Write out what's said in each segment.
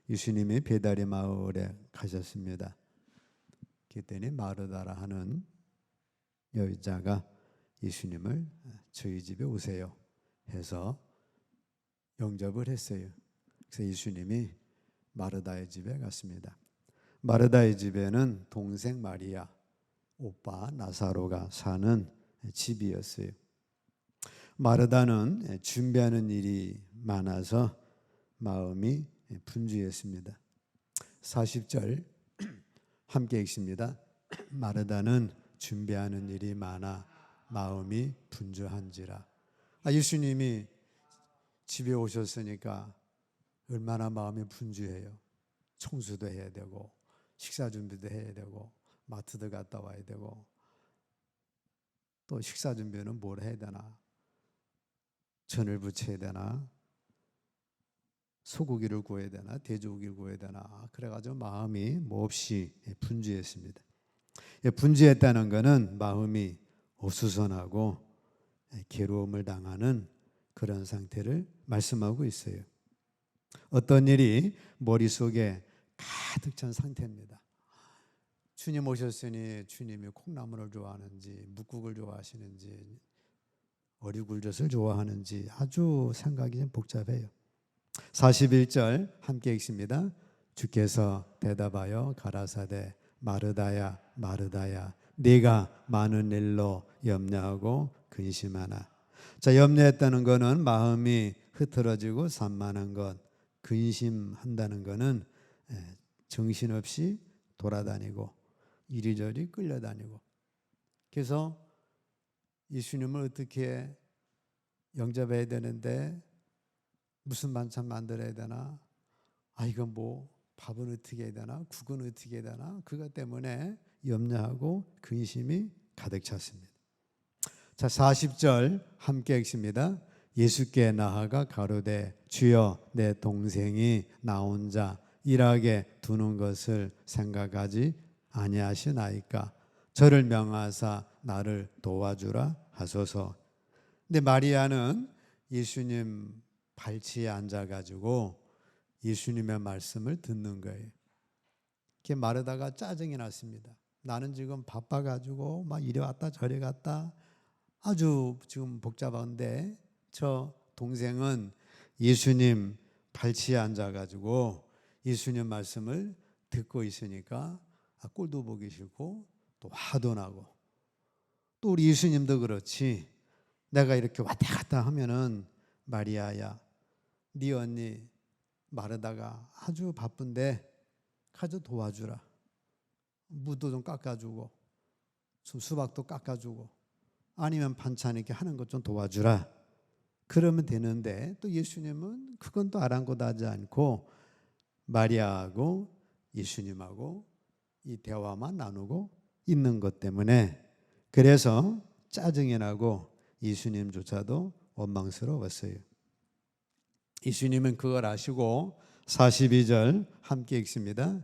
예수님이 베다리 마을에 가셨습니다. 그랬더니 마르다라 하는 여자가 예수님을 저희 집에 오세요 해서 영접을 했어요. 그래서 예수님이 마르다의 집에 갔습니다. 마르다의 집에는 동생 마리아, 오빠 나사로가 사는 집이었어요. 마르다는 준비하는 일이 많아서 마음이 분주했습니다. 40절 함께 읽습니다. 마르다는 준비하는 일이 많아 마음이 분주한지라. 예수님이 집에 오셨으니까 얼마나 마음이 분주해요. 청소도 해야 되고 식사 준비도 해야 되고 마트도 갔다 와야 되고 또 식사 준비는 뭘 해야 되나? 전을 부쳐야 되나? 소고기를 구워야 되나? 돼지고기를 구워야 되나? 그래가지고 마음이 몹시 분주했습니다. 분주했다는 것은 마음이 어수선하고 괴로움을 당하는 그런 상태를 말씀하고 있어요. 어떤 일이 머릿속에 가득 찬 상태입니다. 주님 오셨으니 주님이 콩나물을 좋아하는지 묵국을 좋아하시는지 어리굴젓을 좋아하는지 아주 생각이 좀 복잡해요. 41절 함께 읽습니다. 주께서 대답하여 가라사대 마르다야 마르다야 네가 많은 일로 염려하고 근심하나. 자, 염려했다는 것은 마음이 흐트러지고 산만한 것, 근심한다는 것은 정신없이 돌아다니고 이리저리 끌려다니고. 그래서 예수님을 어떻게 영접해야 되는데 무슨 반찬 만들어야 되나? 이건 뭐 밥은 어떻게 해야 되나? 국은 어떻게 해야 되나? 그것 때문에 염려하고 근심이 가득 찼습니다. 자, 40절 함께 읽습니다. 예수께 나아가 가로되 주여 내 동생이 나 혼자 일하게 두는 것을 생각하지 아니하시나이까 저를 명하사 나를 도와주라 하소서. 근데 마리아는 예수님 발치에 앉아가지고 예수님의 말씀을 듣는 거예요. 그게 마르다가 짜증이 났습니다. 나는 지금 바빠가지고 막 이리 왔다 저리 갔다 아주 지금 복잡한데 저 동생은 예수님 발치에 앉아가지고 예수님 말씀을 듣고 있으니까 꼴도 보기 싫고 또 화도 나고 또 우리 예수님도 그렇지. 내가 이렇게 왔다 갔다 하면은 마리아야 네 언니 마르다가 아주 바쁜데 가서 도와주라. 무도 좀 깎아주고 좀 수박도 깎아주고 아니면 반찬 이렇게 하는 것 좀 도와주라. 그러면 되는데 또 예수님은 그건 또 아랑곳하지 않고 마리아하고 예수님하고 이 대화만 나누고 있는 것 때문에 그래서 짜증이 나고 예수님조차도 원망스러웠어요. 예수님은 그걸 아시고 42절 함께 읽습니다.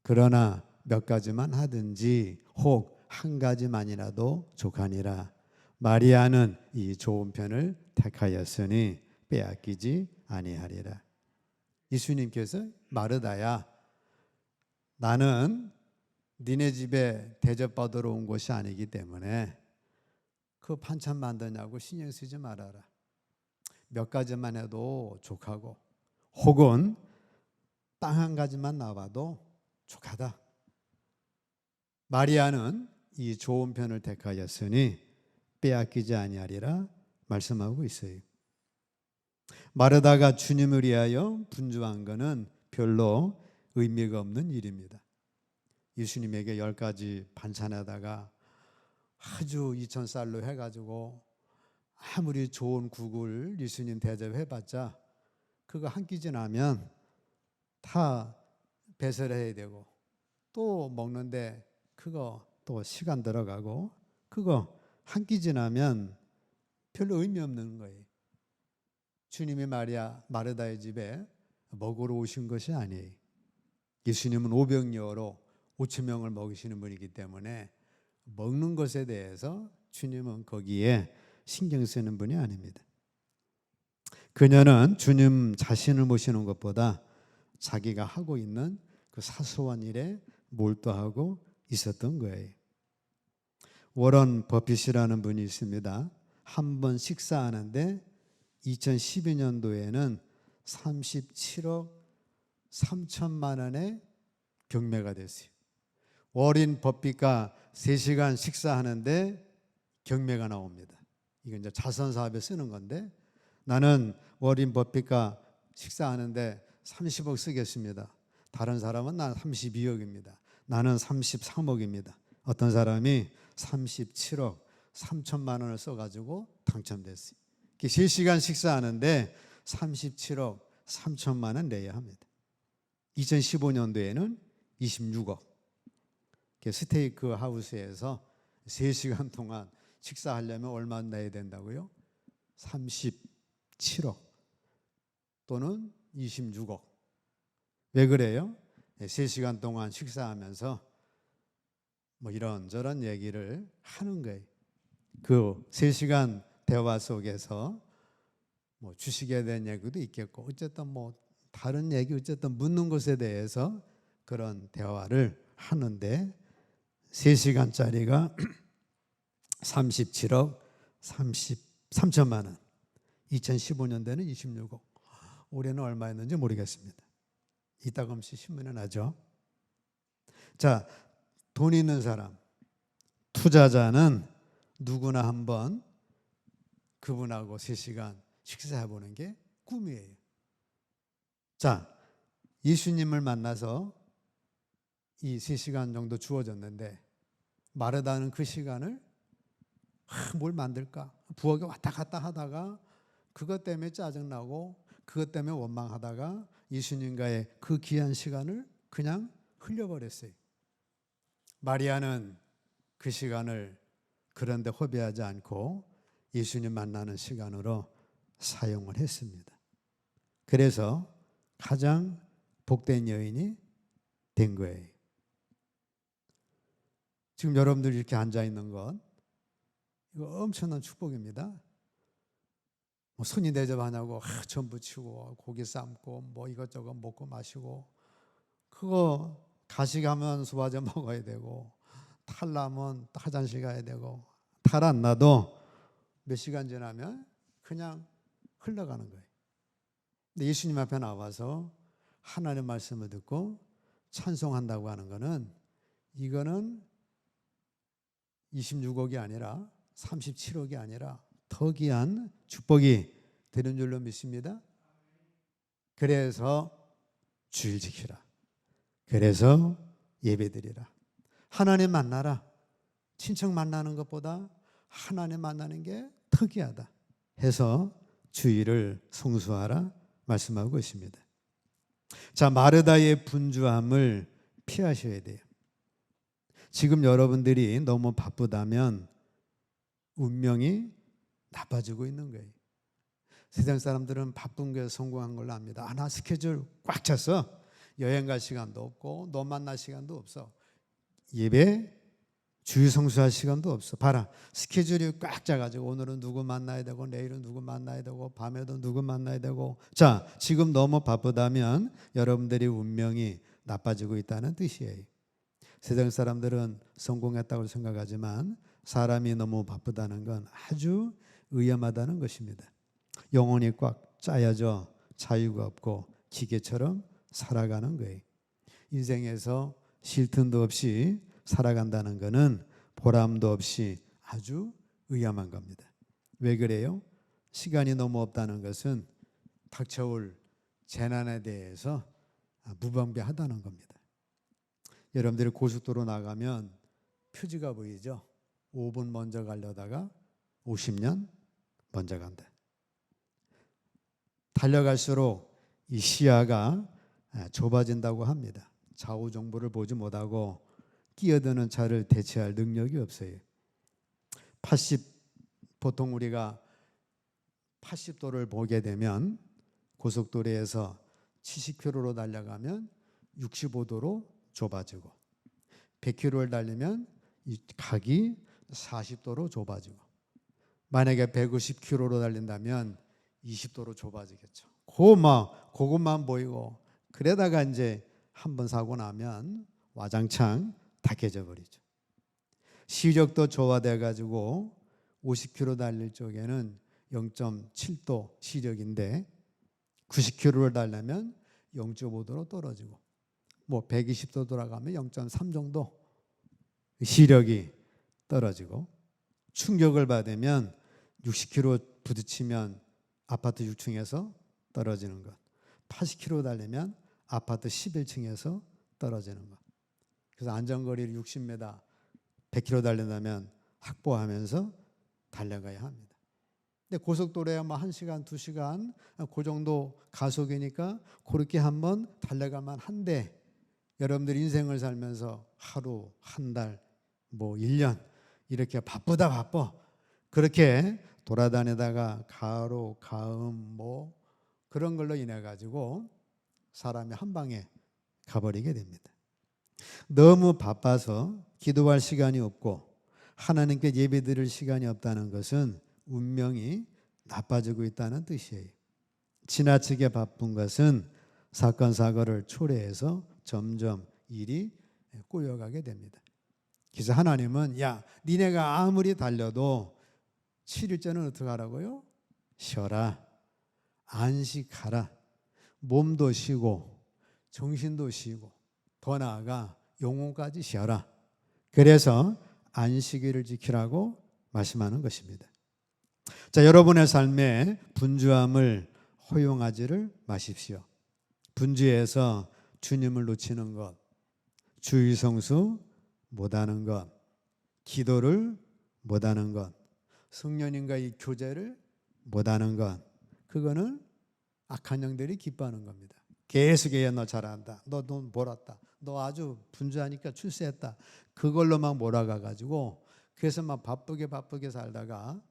그러나 몇 가지만 하든지 혹 한 가지만이라도 족하니라. 마리아는 이 좋은 편을 택하였으니 빼앗기지 아니하리라. 예수님께서 마르다야 나는 니네 집에 대접받으러 온 것이 아니기 때문에 그 반찬 만드냐고 신경 쓰지 말아라. 몇 가지만 해도 족하고 혹은 빵 한 가지만 나와도 족하다. 마리아는 이 좋은 편을 택하였으니 빼앗기지 아니하리라 말씀하고 있어요. 마르다가 주님을 위하여 분주한 것은 별로 의미가 없는 일입니다. 예수님에게 10가지 반찬에다가 아주 2000쌀로 해가지고 아무리 좋은 국을 예수님 대접해봤자 그거 한 끼 지나면 다 배설해야 되고 또 먹는데 그거 또 시간 들어가고 그거 한 끼 지나면 별로 의미 없는 거예요. 주님이 마르다의 집에 먹으러 오신 것이 아니에요. 예수님은 오병이어로 5,000명을 먹이시는 분이기 때문에 먹는 것에 대해서 주님은 거기에 신경 쓰는 분이 아닙니다. 그녀는 주님 자신을 모시는 것보다 자기가 하고 있는 그 사소한 일에 몰두하고 있었던 거예요. 워런 버핏이라는 분이 있습니다. 한 번 식사하는데 2012년도에는 37억 3천만 원의 경매가 됐어요. 워런 버핏과 3시간 식사하는데 경매가 나옵니다. 이건 이제 자선 사업에 쓰는 건데, 나는 워런 버핏과 식사하는데 30억 쓰겠습니다. 다른 사람은 난 32억입니다. 나는 33억입니다. 어떤 사람이 37억 3천만 원을 써가지고 당첨됐어요. 3시간 식사하는데 37억 3천만 원 내야 합니다. 2015년도에는 26억. 스테이크 하우스에서 3시간 동안 식사하려면 얼마 내야 된다고요? 37억 또는 26억. 왜 그래요? 3시간 동안 식사하면서 뭐 이런저런 얘기를 하는 거예요. 그 3시간 대화 속에서 뭐 주식에 대한 얘기도 있겠고, 어쨌든 뭐 다른 얘기, 어쨌든 묻는 것에 대해서 그런 대화를 하는데 3시간짜리가 37억 33천만 원, 2015년도에는 26억, 올해는 얼마였는지 모르겠습니다. 이따금씩 신문에 나죠. 자, 돈 있는 사람, 투자자는 누구나 한번 그분하고 3시간 식사해 보는 게 꿈이에요. 자, 예수님을 만나서 이 3시간 정도 주어졌는데 마르다는 그 시간을 뭘 만들까? 부엌에 왔다 갔다 하다가 그것 때문에 짜증나고 그것 때문에 원망하다가 예수님과의 그 귀한 시간을 그냥 흘려버렸어요. 마리아는 그 시간을 그런데 허비하지 않고 예수님 만나는 시간으로 사용을 했습니다. 그래서 가장 복된 여인이 된 거예요. 지금 여러분들이 이렇게 앉아 있는 건 이거 엄청난 축복입니다. 뭐 손이 대접하냐고 전 부치고 고기 삶고 뭐 이것저것 먹고 마시고, 그거 가식하면 소화제 먹어야 되고 탈 나면 화장실 가야 되고, 탈 안 나도 몇 시간 지나면 그냥 흘러가는 거예요. 근데 예수님 앞에 나와서 하나님의 말씀을 듣고 찬송한다고 하는 거는, 이거는 26억이 아니라 37억이 아니라 더 귀한 축복이 되는 줄로 믿습니다. 그래서 주일 지키라. 그래서 예배드리라. 하나님 만나라. 친척 만나는 것보다 하나님 만나는 게 특이하다 해서 주일을 성수하라 말씀하고 있습니다. 자, 마르다의 분주함을 피하셔야 돼요. 지금 여러분들이 너무 바쁘다면 운명이 나빠지고 있는 거예요. 세상 사람들은 바쁜 게 성공한 걸로 압니다. 나 스케줄 꽉 찼어. 여행 갈 시간도 없고 너 만날 시간도 없어. 예배 주일 성수할 시간도 없어. 봐라, 스케줄이 꽉 짜가지고 오늘은 누구 만나야 되고 내일은 누구 만나야 되고 밤에도 누구 만나야 되고. 자, 지금 너무 바쁘다면 여러분들이 운명이 나빠지고 있다는 뜻이에요. 세상 사람들은 성공했다고 생각하지만 사람이 너무 바쁘다는 건 아주 위험하다는 것입니다. 영혼이 꽉 짜여져 자유가 없고 기계처럼 살아가는 거예요. 인생에서 쉴 틈도 없이 살아간다는 것은 보람도 없이 아주 위험한 겁니다. 왜 그래요? 시간이 너무 없다는 것은 닥쳐올 재난에 대해서 무방비하다는 겁니다. 여러분들이 고속도로 나가면 표지가 보이죠? 5분 먼저 가려다가 50년 먼저 간다. 달려갈수록 이 시야가 좁아진다고 합니다. 좌우 정보를 보지 못하고 끼어드는 차를 대체할 능력이 없어요. 보통 우리가 80도를 보게 되면 고속도로에서 70km로 달려가면 65도로 좁아지고 100km를 달리면 이 각이 40도로 좁아지고, 만약에 150km로 달린다면 20도로 좁아지겠죠. 그것만 보이고 그러다가 이제 한번 사고 나면 와장창 다 깨져버리죠. 시력도 저하돼 가지고 50km 달릴 쪽에는 0.7도 시력인데 90km를 달려면 0.5도로 떨어지고 뭐 120도 돌아가면 0.3 정도 시력이 떨어지고 충격을 받으면 60km 부딪히면 아파트 6층에서 떨어지는 것, 80km 달리면 아파트 11층에서 떨어지는 것. 그래서 안전거리를 60m, 100km 달린다면 확보하면서 달려가야 합니다. 근데 고속도로에 뭐 1시간, 2시간 그 정도 가속이니까 그렇게 한번 달려가만 한데 여러분들 인생을 살면서 하루, 한 달, 뭐 1년 이렇게 바빠 그렇게 돌아다니다가 가로, 가음 뭐 그런 걸로 인해 가지고 사람이 한 방에 가버리게 됩니다. 너무 바빠서 기도할 시간이 없고 하나님께 예배드릴 시간이 없다는 것은 운명이 나빠지고 있다는 뜻이에요. 지나치게 바쁜 것은 사건 사고를 초래해서 점점 일이 꼬여가게 됩니다. 그래서 하나님은 야, 니네가 아무리 달려도 7일째는 어떻게 하라고요? 쉬어라. 안식하라. 몸도 쉬고 정신도 쉬고 더 나아가 영혼까지 쉬어라. 그래서 안식일을 지키라고 말씀하는 것입니다. 자, 여러분의 삶에 분주함을 허용하지를 마십시오. 분주해서 주님을 놓치는 것, 주의 성수 못하는 것, 기도를 못하는 것, 성령님과의 교제를 못하는 것, 그거는 악한 영들이 기뻐하는 겁니다. 계속 얘기해. 너 잘한다. 너 돈 벌었다. 너 아주 분주하니까 출세했다. 그걸로만 몰아가가지고 그래서 막 바쁘게 살다가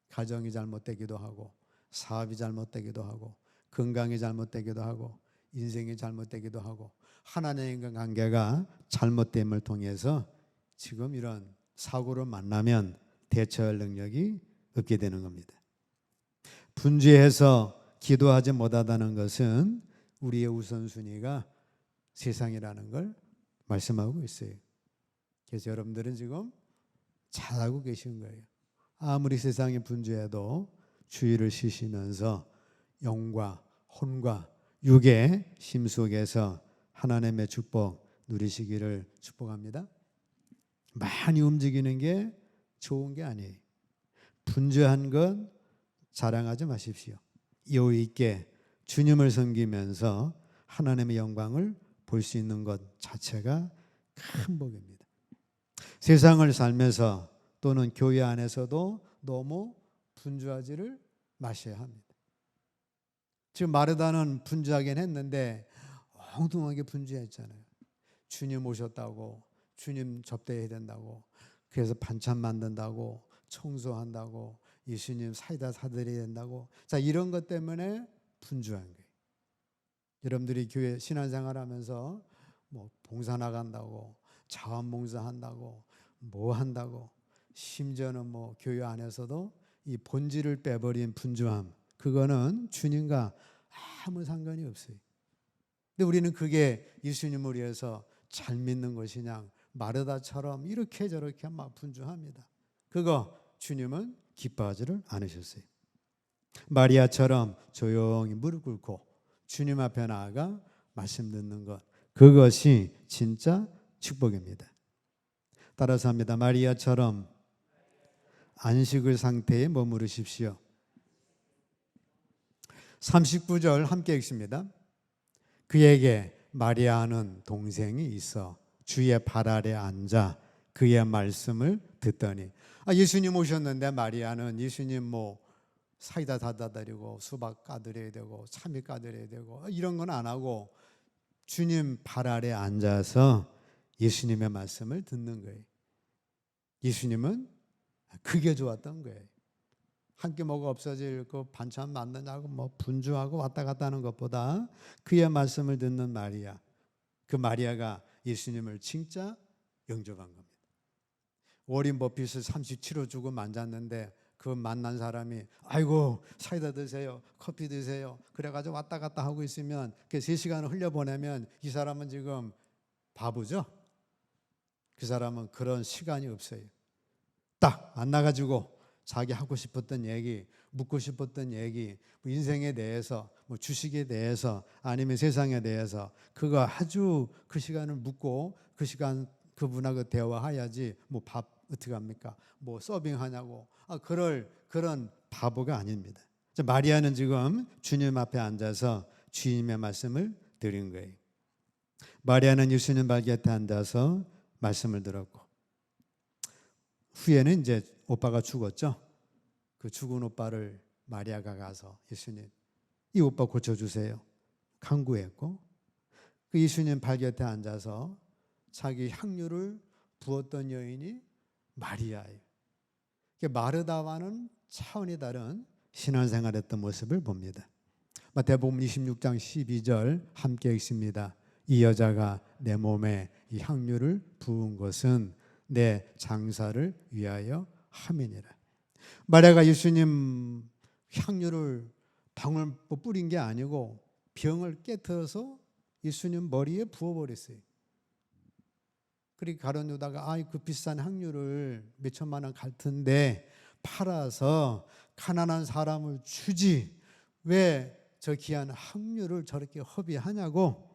가정이 잘못되기도 하고 사업이 잘못되기도 하고 건강이 잘못되기도 하고 인생이 잘못되기도 하고 하나님과 관계가 잘못됨을 통해서 지금 이런 사고를 만나면 대처할 능력이 없게 되는 겁니다. 분주해서 기도하지 못하다는 것은 우리의 우선순위가 세상이라는 걸 말씀하고 있어요. 그래서 여러분들은 지금 잘하고 계신 거예요. 아무리 세상이 분주해도 주의를 쉬시면서 영과 혼과 육의 힘 속에서 하나님의 축복 누리시기를 축복합니다. 많이 움직이는 게 좋은 게 아니에요. 분주한 것 자랑하지 마십시오. 여유 있게 주님을 섬기면서 하나님의 영광을 볼 수 있는 것 자체가 큰 복입니다. 세상을 살면서 또는 교회 안에서도 너무 분주하지를 마셔야 합니다. 지금 마르다는 분주하긴 했는데 엉뚱하게 분주했잖아요. 주님 오셨다고, 주님 접대해야 된다고, 그래서 반찬 만든다고, 청소한다고, 예수님 사이다 사드려야 된다고, 자, 이런 것 때문에 분주한 거예요. 여러분들이 교회 신앙생활 하면서 뭐 봉사 나간다고, 자원봉사 한다고, 뭐 한다고, 심지어는 뭐 교회 안에서도 이 본질을 빼버린 분주함, 그거는 주님과 아무 상관이 없어요. 근데 우리는 그게 예수님을 위해서 잘 믿는 것이냐, 마르다처럼 이렇게 저렇게 막 분주합니다. 그거 주님은 기뻐하지를 않으셨어요. 마리아처럼 조용히 무릎 꿇고 주님 앞에 나아가 말씀 듣는 것, 그것이 진짜 축복입니다. 따라서 합니다. 마리아처럼 안식의 상태에 머무르십시오. 39절 함께 읽습니다. 그에게 마리아는 동생이 있어 주의 발 아래 앉아 그의 말씀을 듣더니, 예수님 오셨는데 마리아는 예수님 뭐 사이다 사다 드리고 수박 까드려야 되고 참외 까드려야 되고 이런 건 안 하고 주님 발 아래 앉아서 예수님의 말씀을 듣는 거예요. 예수님은 그게 좋았던 거예요. 한 끼 먹어 없어질 그 반찬 만드냐고 뭐 분주하고 왔다 갔다 하는 것보다 그의 말씀을 듣는 마리아, 그 마리아가 예수님을 진짜 영접한 겁니다. 워린 버핏을 37호 주고 만졌는데 그 만난 사람이 아이고 사이다 드세요, 커피 드세요, 그래가지고 왔다 갔다 하고 있으면 그 3시간을 흘려보내면 이 사람은 지금 바보죠. 그 사람은 그런 시간이 없어요. 딱 만나가지고 자기 하고 싶었던 얘기, 묻고 싶었던 얘기, 뭐 인생에 대해서, 뭐 주식에 대해서, 아니면 세상에 대해서 그거 아주 그 시간을 묻고 그 시간 그분하고 대화해야지. 뭐 밥 어떻게 합니까? 뭐 서빙하냐고. 그런 바보가 아닙니다. 마리아는 지금 주님 앞에 앉아서 주님의 말씀을 드린 거예요. 마리아는 예수님 발 곁에 앉아서 말씀을 들었고, 후에는 이제 오빠가 죽었죠. 그 죽은 오빠를 마리아가 가서 예수님, 이 오빠 고쳐주세요 간구했고, 그 예수님 발 곁에 앉아서 자기 향유를 부었던 여인이 마리아예요. 마르다와는 차원이 다른 신앙생활했던 모습을 봅니다. 마태복음 26장 12절 함께 읽습니다. 이 여자가 내 몸에 이 향유를 부은 것은 내 장사를 위하여 함이니라. 마리아가 예수님 향유를 방울 뿌린 게 아니고 병을 깨트려서 예수님 머리에 부어버렸어요. 그리고 가룟 유다가 그 비싼 향유를 몇 천만 원 갈 텐데 팔아서 가난한 사람을 주지 왜 저 귀한 향유를 저렇게 허비하냐고.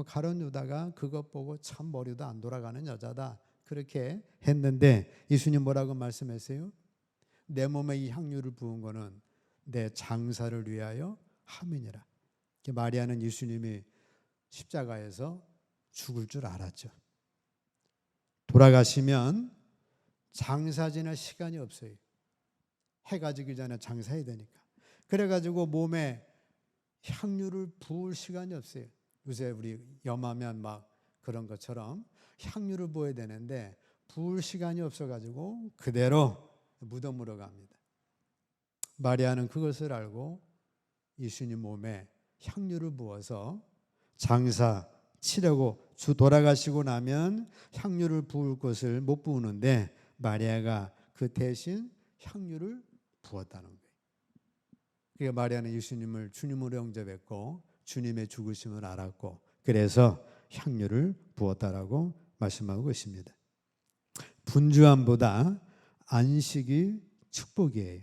가룟 유다가 그것 보고 참 머리도 안 돌아가는 여자다 그렇게 했는데, 예수님 뭐라고 말씀하세요? 내 몸에 이 향유를 부은 거는 내 장사를 위하여 함이니라. 마리아는 예수님이 십자가에서 죽을 줄 알았죠. 돌아가시면 장사 지낼 시간이 없어요. 해가 지기 전에 장사해야 되니까. 그래가지고 몸에 향유를 부을 시간이 없어요. 요새 우리 염하면 막 그런 것처럼 향유를 부어야 되는데 부을 시간이 없어가지고 그대로 무덤으로 갑니다. 마리아는 그것을 알고 예수님 몸에 향유를 부어서 장사 치려고 돌아가시고 나면 향유를 부을 것을 못 부으는데 마리아가 그 대신 향유를 부었다는 거예요. 그러니까 마리아는 예수님을 주님으로 영접했고 주님의 죽으심을 알았고 그래서 향유를 부었다라고 말씀하고 있습니다. 분주함보다 안식이 축복이에요.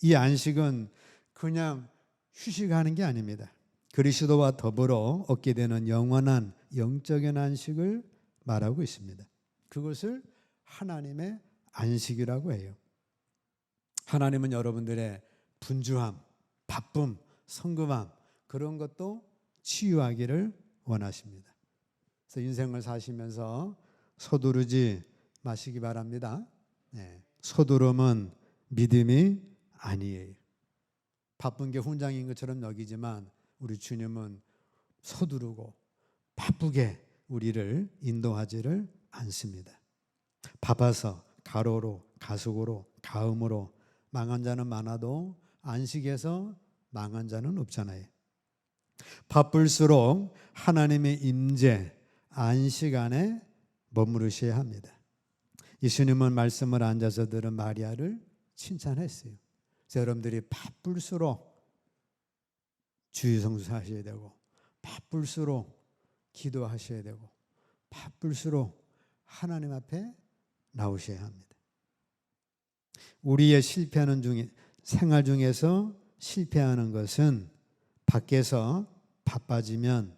이 안식은 그냥 휴식하는 게 아닙니다. 그리스도와 더불어 얻게 되는 영원한 영적인 안식을 말하고 있습니다. 그것을 하나님의 안식이라고 해요. 하나님은 여러분들의 분주함, 바쁨, 성급함 그런 것도 치유하기를 원하십니다. 그래서 인생을 사시면서 서두르지 마시기 바랍니다. 서두름은 믿음이 아니에요. 바쁜 게 훈장인 것처럼 여기지만 우리 주님은 서두르고 바쁘게 우리를 인도하지를 않습니다. 바빠서 가로로 가속으로 가음으로 망한 자는 많아도 안식에서 망한 자는 없잖아요. 바쁠수록 하나님의 임재 안식 안에 머무르셔야 합니다. 예수님은 말씀을 앉아서 들은 마리아를 칭찬했어요. 그래서 여러분들이 바쁠수록 주의 성수하셔야 되고 바쁠수록 기도하셔야 되고 바쁠수록 하나님 앞에 나오셔야 합니다. 우리의 실패하는 생활 중에서 실패하는 것은 밖에서 바빠지면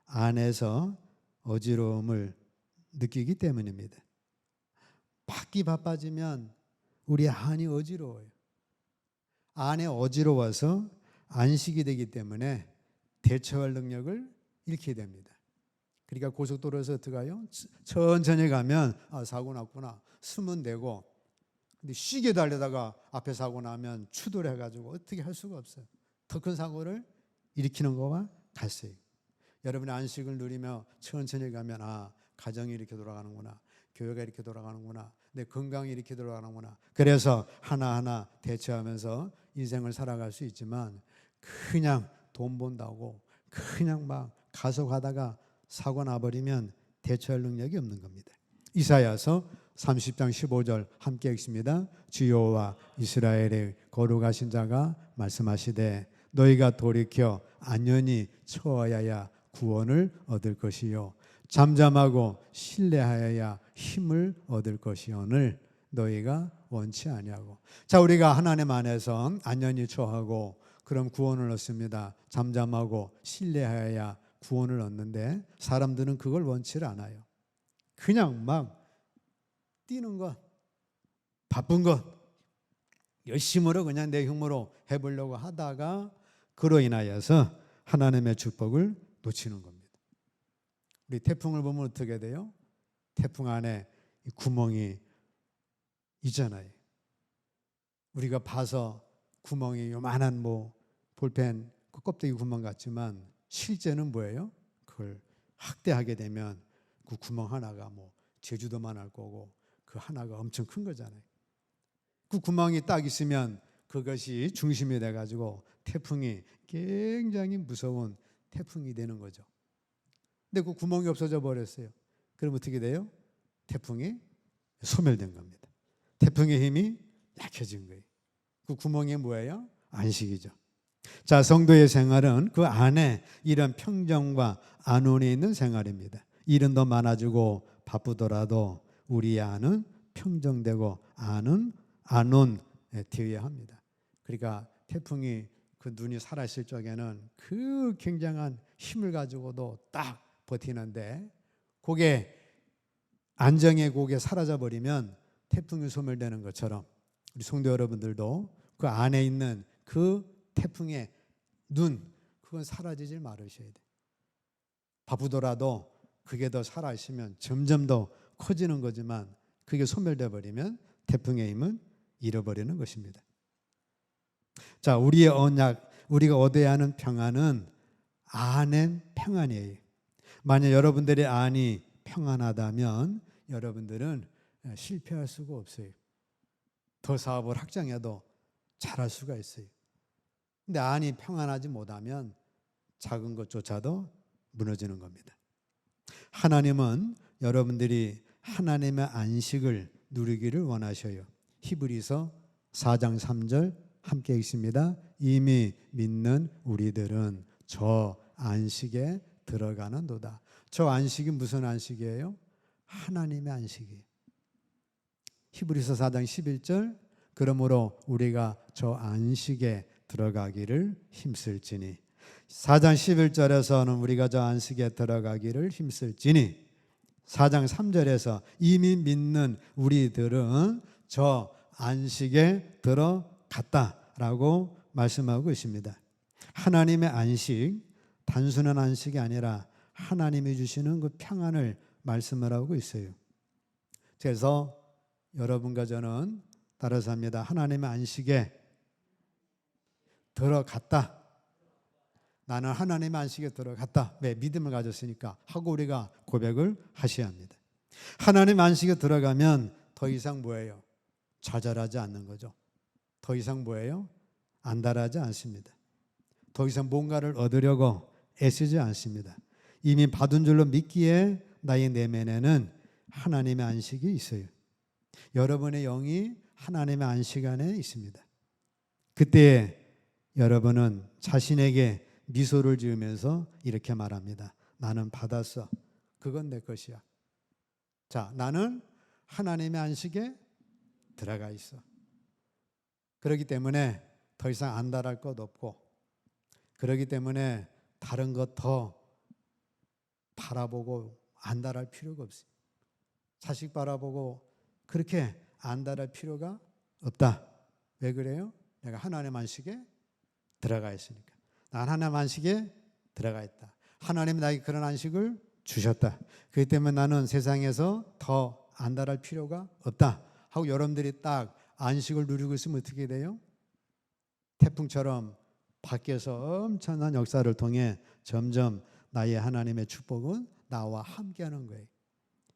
안에서 어지러움을 느끼기 때문입니다. 밖이 바빠지면 우리 안이 어지러워요. 안에 어지러워서 안식이 되기 때문에 대처할 능력을 잃게 됩니다. 그러니까 고속도로에서 어떻게 가요? 천천히 가면 사고 났구나 숨은 되고, 근데 쉬게 달려다가 앞에 사고 나면 추돌해가지고 어떻게 할 수가 없어요. 더 큰 사고를 일으키는 거와 같아요. 여러분의 안식을 누리며 천천히 가면 가정이 이렇게 돌아가는구나, 교회가 이렇게 돌아가는구나, 내 건강이 이렇게 돌아가는구나. 그래서 하나하나 대처하면서 인생을 살아갈 수 있지만 그냥 돈 번다고 그냥 막 가속하다가 사고 나버리면 대처할 능력이 없는 겁니다. 이사야서 30장 15절 함께 읽습니다. 주여와 이스라엘의 거룩하신 자가 말씀하시되 너희가 돌이켜 안연히 처하여야 구원을 얻을 것이요 잠잠하고 신뢰하여야 힘을 얻을 것이오늘 너희가 원치 아니하고. 자, 우리가 하나님 안에서 안연히 처하고 그럼 구원을 얻습니다. 잠잠하고 신뢰하여야 구원을 얻는데 사람들은 그걸 원치를 않아요. 그냥 막 뛰는 것, 바쁜 것, 열심으로 그냥 내 힘으로 해보려고 하다가 그로 인하여서 하나님의 축복을 놓치는 겁니다. 우리 태풍을 보면 어떻게 돼요? 태풍 안에 구멍이 있잖아요. 우리가 봐서 구멍이 요만한 볼펜 껍데기 구멍 같지만 실제는 뭐예요? 그걸 확대하게 되면 그 구멍 하나가 제주도만 할 거고 그 하나가 엄청 큰 거잖아요. 그 구멍이 딱 있으면 그것이 중심이 돼가지고 태풍이 굉장히 무서운 태풍이 되는 거죠. 근데 그 구멍이 없어져 버렸어요. 그럼 어떻게 돼요? 태풍이 소멸된 겁니다. 태풍의 힘이 약해진 거예요. 그 구멍이 뭐예요? 안식이죠. 자, 성도의 생활은 그 안에 이런 평정과 안온이 있는 생활입니다. 일은 더 많아지고 바쁘더라도 우리의 안은 평정되고 안온 되어야 합니다. 그러니까 태풍이 그 눈이 살아있을 적에는 그 굉장한 힘을 가지고도 딱 버티는데 그게 안정의 곡에 사라져 버리면 태풍이 소멸되는 것처럼 우리 성도 여러분들도 그 안에 있는 그 태풍의 눈 그건 사라지질 말으셔야 돼요. 바쁘더라도 그게 더 살아있으면 점점 더 커지는 거지만 그게 소멸돼 버리면 태풍의 힘은 잃어버리는 것입니다. 자, 우리의 언약, 우리가 얻어야 하는 평안은 안의 평안이에요. 만약 여러분들의 안이 평안하다면 여러분들은 실패할 수가 없어요. 더 사업을 확장해도 잘할 수가 있어요. 근데 안이 평안하지 못하면 작은 것조차도 무너지는 겁니다. 하나님은 여러분들이 하나님의 안식을 누리기를 원하셔요. 히브리서 4장 3절 함께 읽습니다. 이미 믿는 우리들은 저 안식에 들어가는도다. 저 안식이 무슨 안식이에요? 하나님의 안식이에요. 히브리서 4장 11절 그러므로 우리가 저 안식에 들어가기를 힘쓸지니 4장 11절에서는 우리가 저 안식에 들어가기를 힘쓸지니 4장 3절에서 이미 믿는 우리들은 저 안식에 들어갔다라고 말씀하고 있습니다. 하나님의 안식, 단순한 안식이 아니라 하나님이 주시는 그 평안을 말씀을 하고 있어요. 그래서 여러분과 저는 따라서 합니다. 하나님의 안식에 들어갔다. 나는 하나님의 안식에 들어갔다. 왜? 믿음을 가졌으니까 하고 우리가 고백을 하셔야 합니다. 하나님 안식에 들어가면 더 이상 뭐예요? 좌절하지 않는 거죠. 더 이상 뭐예요? 안달하지 않습니다. 더 이상 뭔가를 얻으려고 애쓰지 않습니다. 이미 받은 줄로 믿기에 나의 내면에는 하나님의 안식이 있어요. 여러분의 영이 하나님의 안식 안에 있습니다. 그때 여러분은 자신에게 미소를 지으면서 이렇게 말합니다. 나는 받았어. 그건 내 것이야. 자, 나는 하나님의 안식에 들어가 있어. 그렇기 때문에 더 이상 안달할 것 없고 그렇기 때문에 다른 것 더 바라보고 안달할 필요가 없어요. 자식 바라보고 그렇게 안달할 필요가 없다. 왜 그래요? 내가 하나님 안식에 들어가 있으니까. 난 하나님 안식에 들어가 있다. 하나님이 나에게 그런 안식을 주셨다. 그렇기 때문에 나는 세상에서 더 안달할 필요가 없다 하고 여러분들이 딱 안식을 누리고 있으면 어떻게 돼요? 태풍처럼 밖에서 엄청난 역사를 통해 점점 나의 하나님의 축복은 나와 함께하는 거예요.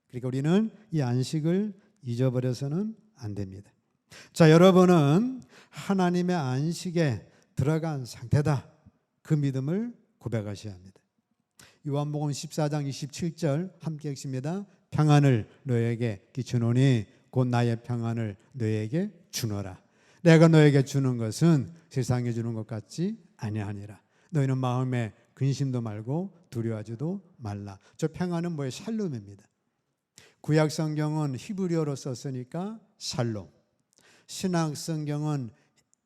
그러니까 우리는 이 안식을 잊어버려서는 안 됩니다. 자, 여러분은 하나님의 안식에 들어간 상태다. 그 믿음을 고백하셔야 합니다. 요한복음 14장 27절 함께 읽습니다. 평안을 너에게 끼치노니 곧 나의 평안을 너에게 주노라. 내가 너에게 주는 것은 세상에 주는 것 같지 아니하니라. 너희는 마음에 근심도 말고 두려워하지도 말라. 저 평안은 뭐예요? 샬롬입니다. 구약 성경은 히브리어로 썼으니까 샬롬. 신약 성경은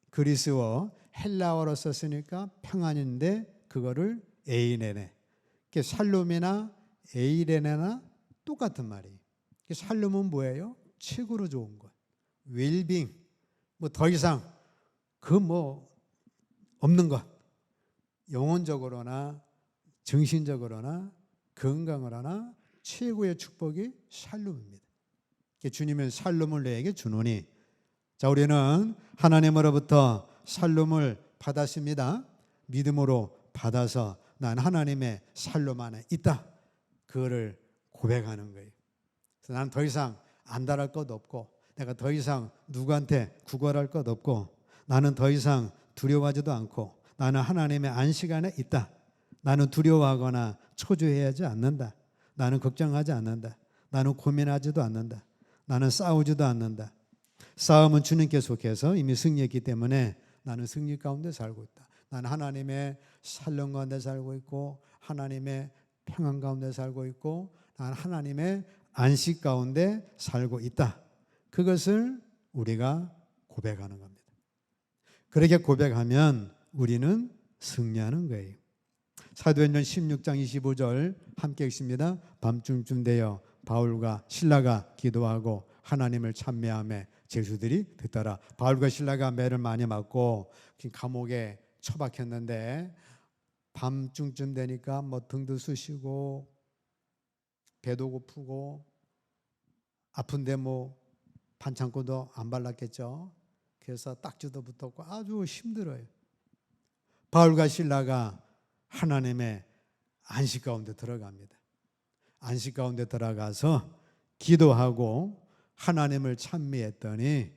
그리스어 헬라어로 썼으니까 평안인데 그거를 에이레네. 샬롬이나 에이레네나 똑같은 말이에요. 샬롬은 뭐예요? 최고로 좋은 것. 웰빙. 뭐 더 이상 없는 것. 영혼적으로나 정신적으로나 건강으로나 최고의 축복이 샬롬입니다. 주님은 샬롬을 너에게 주노니. 자, 우리는 하나님으로부터 샬롬을 받았습니다. 믿음으로 받아서 난 하나님의 샬롬 안에 있다. 그거를 고백하는 거예요. 그래서 난 더 이상 안달할 것 없고, 내가 더 이상 누구한테 구걸할 것 없고, 나는 더 이상 두려워하지도 않고, 나는 하나님의 안식 안에 있다. 나는 두려워하거나 초조해하지 않는다. 나는 걱정하지 않는다. 나는 고민하지도 않는다. 나는 싸우지도 않는다. 싸움은 주님께 속해서 이미 승리했기 때문에 나는 승리 가운데 살고 있다. 나는 하나님의 샬롬 가운데 살고 있고, 하나님의 평안 가운데 살고 있고, 나는 하나님의 안식 가운데 살고 있다. 그것을 우리가 고백하는 겁니다. 그렇게 고백하면 우리는 승리하는 거예요. 사도행전 16장 25절 함께 읽습니다. 밤중쯤 되어 바울과 실라가 기도하고 하나님을 찬미하며 제수들이 듣더라. 바울과 실라가 매를 많이 맞고 감옥에 처박혔는데 밤중쯤 되니까 등도 쑤시고 배도 고프고 아픈데 반창고도 안 발랐겠죠. 그래서 딱지도 붙었고 아주 힘들어요. 바울과 실라가 하나님의 안식 가운데 들어갑니다. 안식 가운데 들어가서 기도하고 하나님을 찬미했더니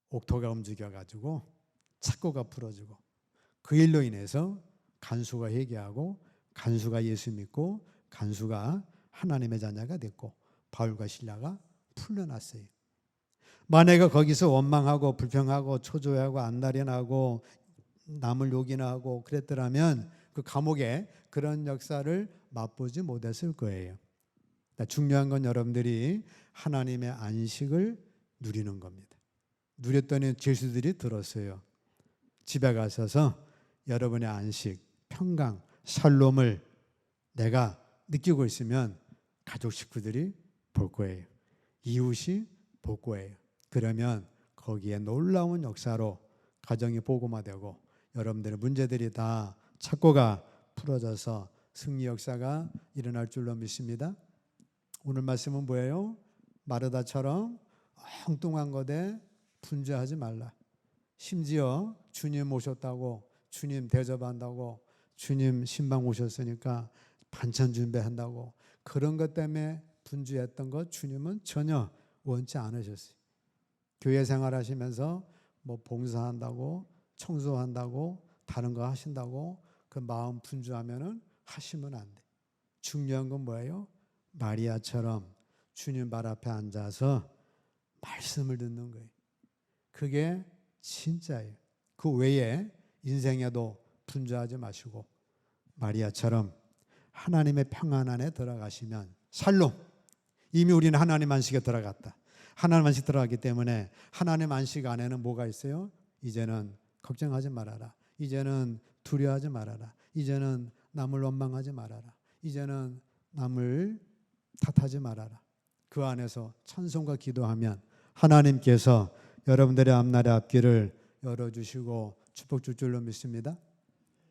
옥토가 움직여가지고 착고가 풀어지고 그 일로 인해서 간수가 회개하고 간수가 예수 믿고 간수가 하나님의 자녀가 됐고 바울과 실라가 풀려났어요. 만약에 거기서 원망하고 불평하고 초조해하고 안달이 나고 남을 욕이나 하고 그랬더라면 그 감옥에 그런 역사를 맛보지 못했을 거예요. 중요한 건 여러분들이 하나님의 안식을 누리는 겁니다. 누렸더니 죄수들이 들었어요. 집에 가셔서 여러분의 안식, 평강, 샬롬을 내가 느끼고 있으면 가족 식구들이 볼 거예요. 이웃이 볼 거예요. 그러면 거기에 놀라운 역사로 가정이 복음화되고 여러분들의 문제들이 다 착고가 풀어져서 승리 역사가 일어날 줄로 믿습니다. 오늘 말씀은 뭐예요? 마르다처럼 엉뚱한 것에 분주하지 말라. 심지어 주님 오셨다고, 주님 대접한다고, 주님 신방 오셨으니까 반찬 준비한다고 그런 것 때문에 분주했던 것 주님은 전혀 원치 않으셨어요. 교회 생활하시면서 봉사한다고 청소한다고 다른 거 하신다고 그 마음 분주하면은 하시면 안 돼. 중요한 건 뭐예요? 마리아처럼 주님 발 앞에 앉아서 말씀을 듣는 거예요. 그게 진짜예요. 그 외에 인생에도 분주하지 마시고 마리아처럼 하나님의 평안 안에 들어가시면 샬롬. 이미 우리는 하나님 안식에 들어갔다. 하나님 안식 들어갔기 때문에 하나님 안식 안에는 뭐가 있어요? 이제는 걱정하지 말아라. 이제는 두려워하지 말아라. 이제는 남을 원망하지 말아라. 이제는 남을 탓하지 말아라. 그 안에서 찬송과 기도하면 하나님께서 여러분들의 앞날의 앞길을 열어주시고 축복 줄 줄로 믿습니다.